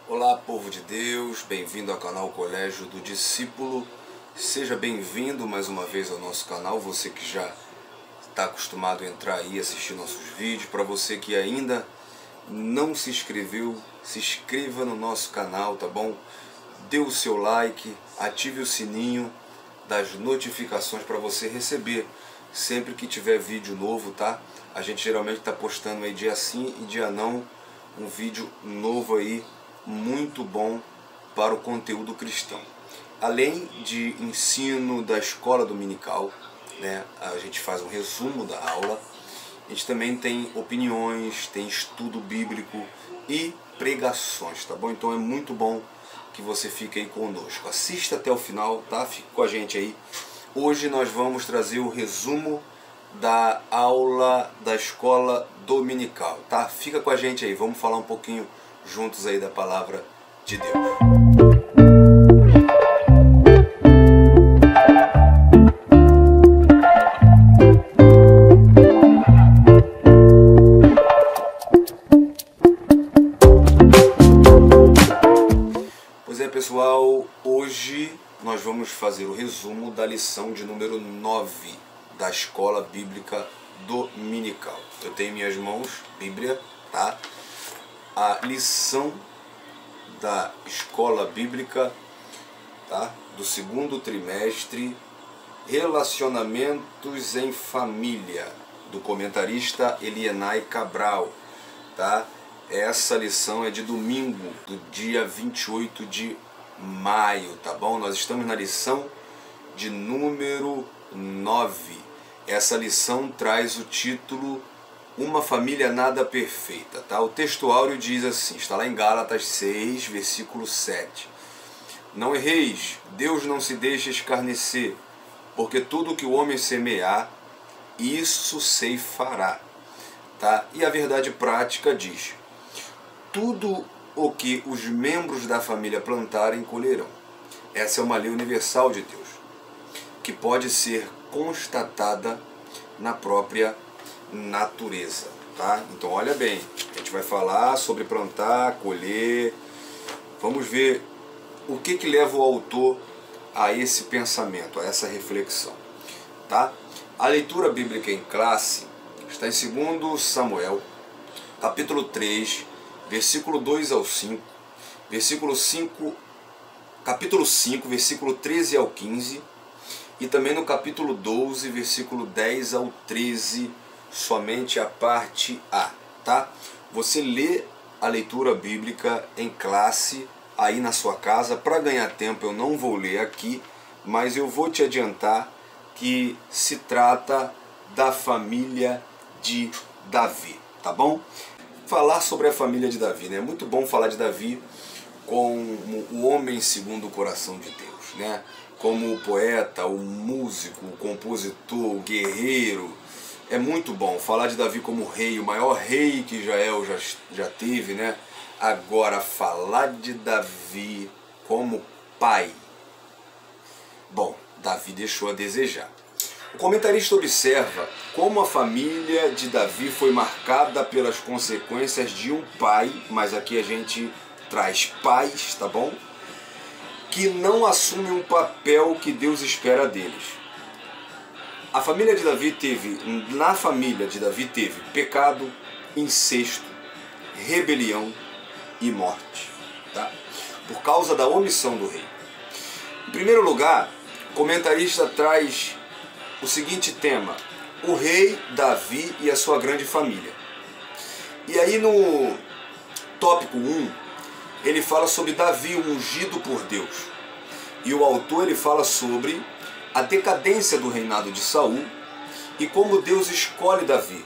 Olá, povo de Deus, bem-vindo ao canal Colégio do Discípulo. Seja bem-vindo mais uma vez ao nosso canal, você que já está acostumado a entrar aí e assistir nossos vídeos. Para você que ainda não se inscreveu, se inscreva no nosso canal, tá bom? Dê o seu like, ative o sininho das notificações para você receber sempre que tiver vídeo novo, tá? A gente geralmente está postando aí dia sim e dia não um vídeo novo aí, muito bom para o conteúdo cristão. Além de ensino da escola dominical, né, a gente faz um resumo da aula, a gente também tem opiniões, tem estudo bíblico e pregações, tá bom? Então é muito bom que você fique aí conosco. Assista até o final, tá? Fique com a gente aí. Hoje nós vamos trazer o resumo da aula da escola dominical, tá? Fica com a gente aí, vamos falar um pouquinho juntos aí da palavra de Deus. Pois é, pessoal, hoje nós vamos fazer o resumo da lição de número 9 da escola bíblica dominical. Eu tenho em minhas mãos Bíblia, tá? A lição da escola bíblica, tá? Do segundo trimestre, Relacionamentos em Família, do comentarista Elienay Cabral, tá? Essa lição é de domingo, do dia 28 de maio, tá bom? Nós estamos na lição de número 9. Essa lição traz o título Uma Família Nada Perfeita, tá? O texto áureo diz assim, está lá em Gálatas 6, versículo 7. Não erreis, Deus não se deixa escarnecer, porque tudo que o homem semear, isso ceifará, tá? E a verdade prática diz, tudo o que os membros da família plantarem, colherão. Essa é uma lei universal de Deus, que pode ser constatada na própria natureza, tá? Então olha bem, a gente vai falar sobre plantar, colher. Vamos ver o que leva o autor a esse pensamento, a essa reflexão, tá? A leitura bíblica em classe está em 2 Samuel, capítulo 3, versículo 2 ao 5, capítulo 5, versículo 13 ao 15, e também no capítulo 12, versículo 10 ao 13, somente a parte A, tá? Você lê a leitura bíblica em classe aí na sua casa. Para ganhar tempo eu não vou ler aqui, mas eu vou te adiantar que se trata da família de Davi, tá bom? Falar sobre a família de Davi, né? É muito bom falar de Davi como o homem segundo o coração de Deus, né? Como o poeta, o músico, o compositor, o guerreiro. É muito bom falar de Davi como rei, o maior rei que Israel já teve, né? Agora, falar de Davi como pai. Bom, Davi deixou a desejar. O comentarista observa como a família de Davi foi marcada pelas consequências de um pai, mas aqui a gente traz pais, tá bom? Que não assume um papel que Deus espera deles. Na família de Davi teve pecado, incesto, rebelião e morte, tá? Por causa da omissão do rei. Em primeiro lugar, o comentarista traz o seguinte tema, o rei Davi e a sua grande família. E aí no tópico 1, ele fala sobre Davi, ungido por Deus. E o autor ele fala sobre a decadência do reinado de Saul e como Deus escolhe Davi,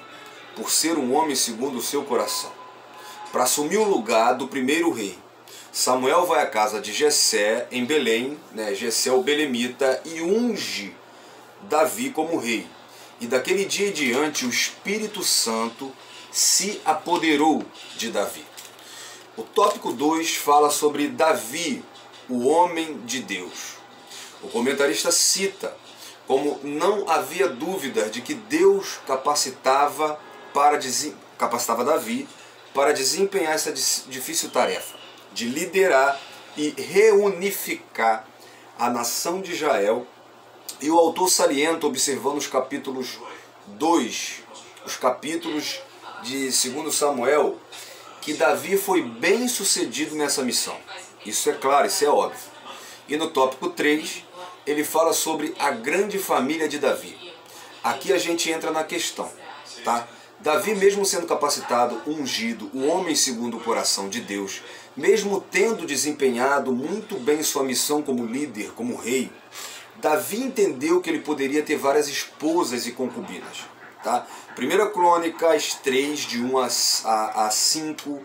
por ser um homem segundo o seu coração, para assumir o lugar do primeiro rei. Samuel vai à casa de Jessé, em Belém, né, Jessé o belemita, e unge Davi como rei. E daquele dia em diante o Espírito Santo se apoderou de Davi. O tópico 2 fala sobre Davi, o homem de Deus. O comentarista cita como não havia dúvida de que Deus capacitava Davi para desempenhar essa difícil tarefa, de liderar e reunificar a nação de Israel. E o autor salienta, observando os capítulos 2, os capítulos de 2 Samuel, que Davi foi bem sucedido nessa missão. Isso é claro, isso é óbvio. E no tópico 3, ele fala sobre a grande família de Davi. Aqui a gente entra na questão, tá? Davi, mesmo sendo capacitado, ungido, o homem segundo o coração de Deus, mesmo tendo desempenhado muito bem sua missão como líder, como rei, Davi entendeu que ele poderia ter várias esposas e concubinas. Tá? 1 Crônicas 3, de 1 a 5,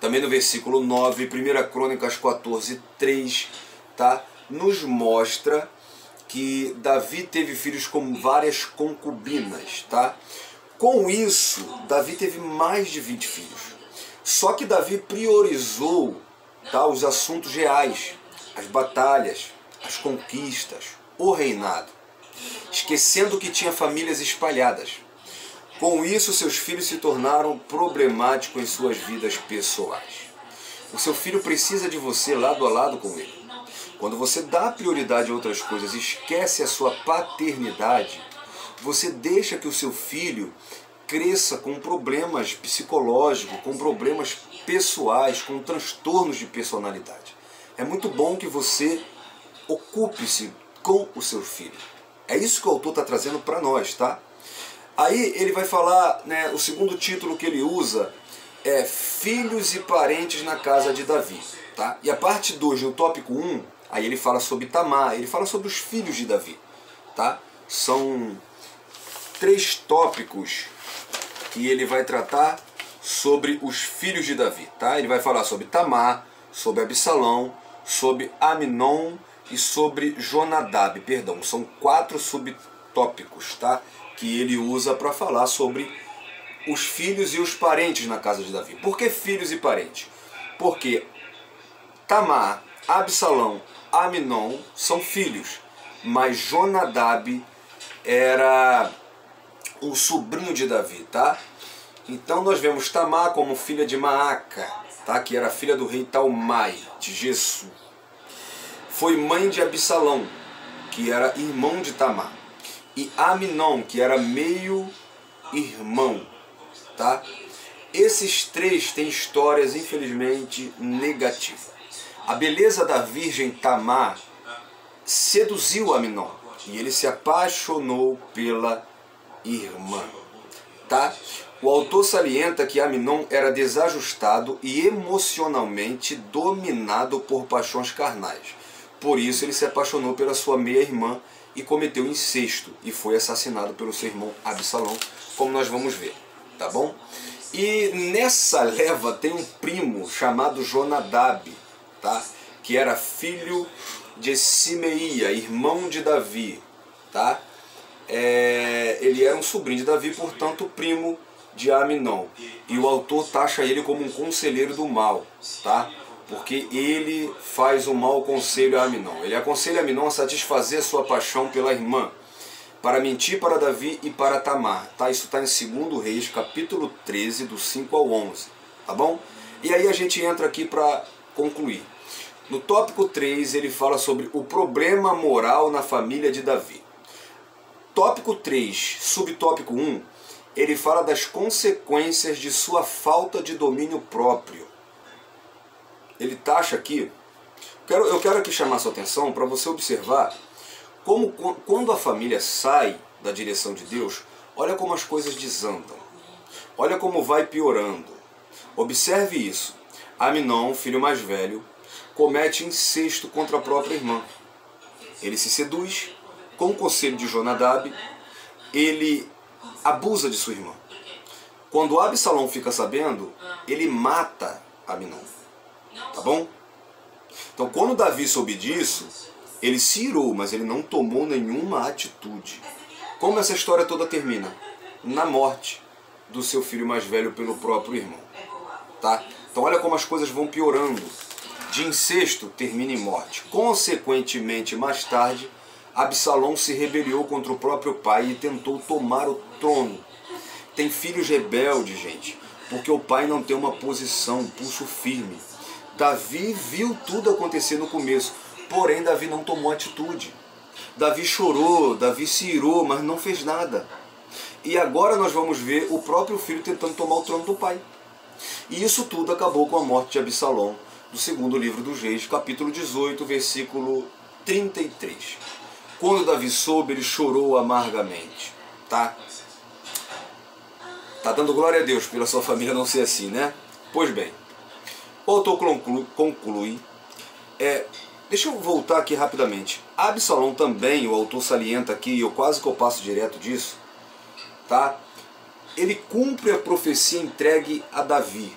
também no versículo 9, 1 Crônicas 14, 3, tá? Nos mostra que Davi teve filhos com várias concubinas. Tá? Com isso, Davi teve mais de 20 filhos. Só que Davi priorizou, tá, os assuntos reais, as batalhas, as conquistas, o reinado, esquecendo que tinha famílias espalhadas. Com isso, seus filhos se tornaram problemáticos em suas vidas pessoais. O seu filho precisa de você lado a lado com ele. Quando você dá prioridade a outras coisas e esquece a sua paternidade, você deixa que o seu filho cresça com problemas psicológicos, com problemas pessoais, com transtornos de personalidade. É muito bom que você ocupe-se com o seu filho. É isso que o autor está trazendo para nós, tá? Aí ele vai falar, né, o segundo título que ele usa é Filhos e Parentes na Casa de Davi, tá? E a parte 2, no tópico 1, aí ele fala sobre Tamar, ele fala sobre os filhos de Davi, tá? São 3 tópicos que ele vai tratar sobre os filhos de Davi, tá? Ele vai falar sobre Tamar, sobre Absalão, sobre Aminon e sobre Jonadab, perdão. São 4 subtópicos, tá? Que ele usa para falar sobre os filhos e os parentes na casa de Davi. Por que filhos e parentes? Porque Tamar, Absalão, Aminon são filhos, mas Jonadab era o sobrinho de Davi, tá? Então nós vemos Tamar como filha de Maaca, tá? Que era filha do rei Talmai, de Gesur. Foi mãe de Absalão, que era irmão de Tamar. E Aminon, que era meio-irmão, tá? Esses 3 têm histórias, infelizmente, negativas. A beleza da virgem Tamar seduziu Aminon, e ele se apaixonou pela irmã, tá? O autor salienta que Aminon era desajustado e emocionalmente dominado por paixões carnais. Por isso ele se apaixonou pela sua meia-irmã e cometeu incesto e foi assassinado pelo seu irmão Absalão, como nós vamos ver, tá bom? E nessa leva tem um primo chamado Jonadab, tá? Que era filho de Simeia, irmão de Davi, tá? Ele era um sobrinho de Davi, portanto primo de Aminon. E o autor taxa ele como um conselheiro do mal, tá? Porque ele faz um mau conselho a Aminon. Ele aconselha Aminon a satisfazer a sua paixão pela irmã, para mentir para Davi e para Tamar. Tá? Isso está em 2 Reis, capítulo 13, do 5 ao 11. Tá bom? E aí a gente entra aqui para concluir. No tópico 3, ele fala sobre o problema moral na família de Davi. Tópico 3, subtópico 1, ele fala das consequências de sua falta de domínio próprio. Ele taxa aqui, eu quero aqui chamar sua atenção para você observar como quando a família sai da direção de Deus, olha como as coisas desandam, olha como vai piorando. Observe isso. Aminon, filho mais velho, comete incesto contra a própria irmã. Ele se seduz, com o conselho de Jonadab, ele abusa de sua irmã. Quando Absalão fica sabendo, ele mata Aminon. Tá bom? Então, quando Davi soube disso, ele se irou, mas ele não tomou nenhuma atitude. Como essa história toda termina? Na morte do seu filho mais velho pelo próprio irmão. Tá? Então, olha como as coisas vão piorando. De incesto, termina em morte. Consequentemente, mais tarde, Absalão se rebeliou contra o próprio pai e tentou tomar o trono. Tem filhos rebeldes, gente, porque o pai não tem uma posição, um pulso firme. Davi viu tudo acontecer no começo, porém Davi não tomou atitude. Davi chorou, Davi se irou, mas não fez nada. E agora nós vamos ver o próprio filho tentando tomar o trono do pai. E isso tudo acabou com a morte de Absalão, do segundo livro dos Reis, capítulo 18, versículo 33. Quando Davi soube, ele chorou amargamente. Tá dando glória a Deus pela sua família não ser assim, né? Pois bem, o autor conclui. Deixa eu voltar aqui rapidamente. Absalão também, o autor salienta aqui, eu quase que eu passo direto disso, tá? Ele cumpre a profecia entregue a Davi,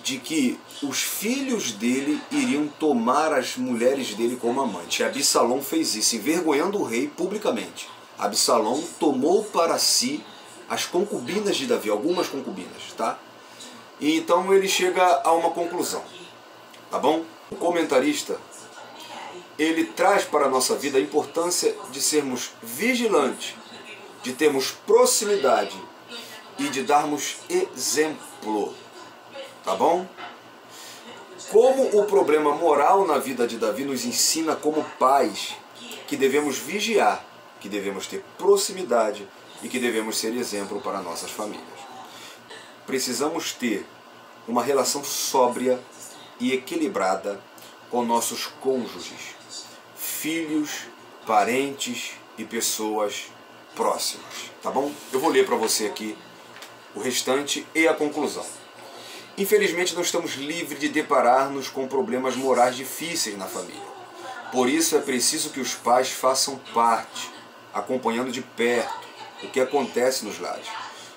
de que os filhos dele iriam tomar as mulheres dele como amante. E Absalão fez isso, envergonhando o rei publicamente. Absalão tomou para si as concubinas de Davi, algumas concubinas, tá? E então ele chega a uma conclusão, tá bom? O comentarista, ele traz para a nossa vida a importância de sermos vigilantes, de termos proximidade e de darmos exemplo, tá bom? Como o problema moral na vida de Davi nos ensina como pais que devemos vigiar, que devemos ter proximidade e que devemos ser exemplo para nossas famílias. Precisamos ter uma relação sóbria e equilibrada com nossos cônjuges, filhos, parentes e pessoas próximas, tá bom? Eu vou ler para você aqui o restante e a conclusão. Infelizmente não estamos livres de deparar-nos com problemas morais difíceis na família. Por isso é preciso que os pais façam parte, acompanhando de perto o que acontece nos lares.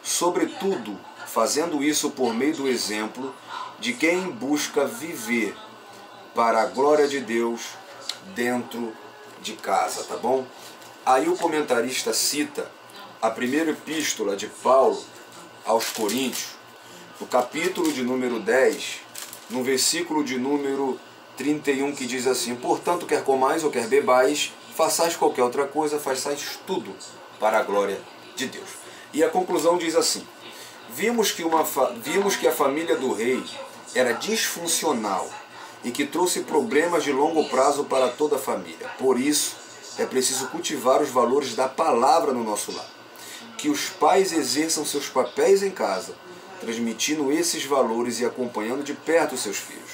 Sobretudo, fazendo isso por meio do exemplo de quem busca viver para a glória de Deus dentro de casa, tá bom? Aí o comentarista cita a primeira epístola de Paulo aos Coríntios, no capítulo de número 10, no versículo de número 31, que diz assim: portanto, quer comais ou quer bebais, façais qualquer outra coisa, façais tudo para a glória de Deus. E a conclusão diz assim: vimos que a família do rei era disfuncional e que trouxe problemas de longo prazo para toda a família. Por isso, é preciso cultivar os valores da palavra no nosso lar. Que os pais exerçam seus papéis em casa, transmitindo esses valores e acompanhando de perto os seus filhos.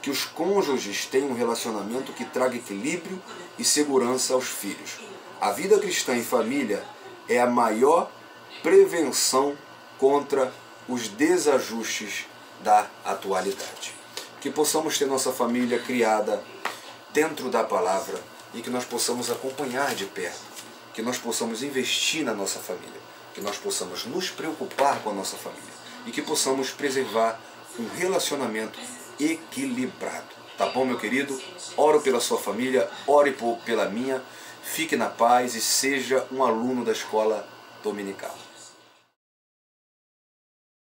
Que os cônjuges tenham um relacionamento que traga equilíbrio e segurança aos filhos. A vida cristã em família é a maior prevenção contra os desajustes da atualidade. Que possamos ter nossa família criada dentro da palavra e que nós possamos acompanhar de perto, que nós possamos investir na nossa família, que nós possamos nos preocupar com a nossa família e que possamos preservar um relacionamento equilibrado. Tá bom, meu querido? Oro pela sua família, ore pela minha, fique na paz e seja um aluno da escola dominical.